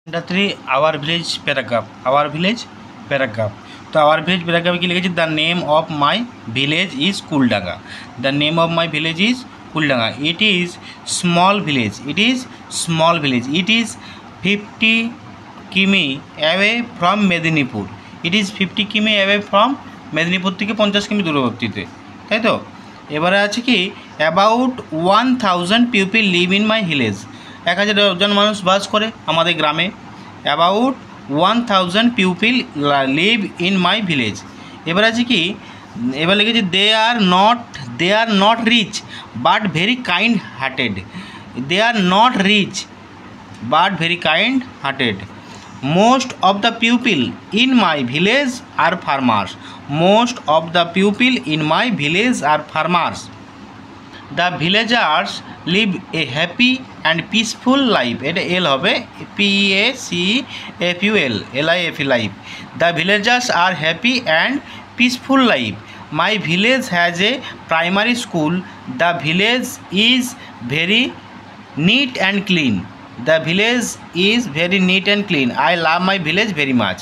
Number 3, our village paragraph. Our village paragraph. তো our village paragraph কি লিখেছি? The name of my village is কুলডাঙ্গা. The name of my village is কুলডাঙ্গা. It is small village. It is small village. It is 50 কিমি away from Medinipur. It is 50 কিমি away from Medinipur থেকে 50 কিমি দূরবর্তীতে, তাই তো। এবারে আছে কি about 1000 people live in my village. 1000 জন মানুষ বাস করে আমাদের গ্রামে। About 1000 people live in my village. এবার আছে কি এবার লিখেছি they are not rich but very kind hearted. They are not rich but very kind hearted. Most of the people in my village are farmers. Most of the people in my village are farmers. The villagers live a happy and peaceful life. এটা এল হবে PEACFUL LIFE life. The villagers are happy and peaceful life. My village has a primary school. The village is very neat and clean. The village is very neat and clean. I love my village very much.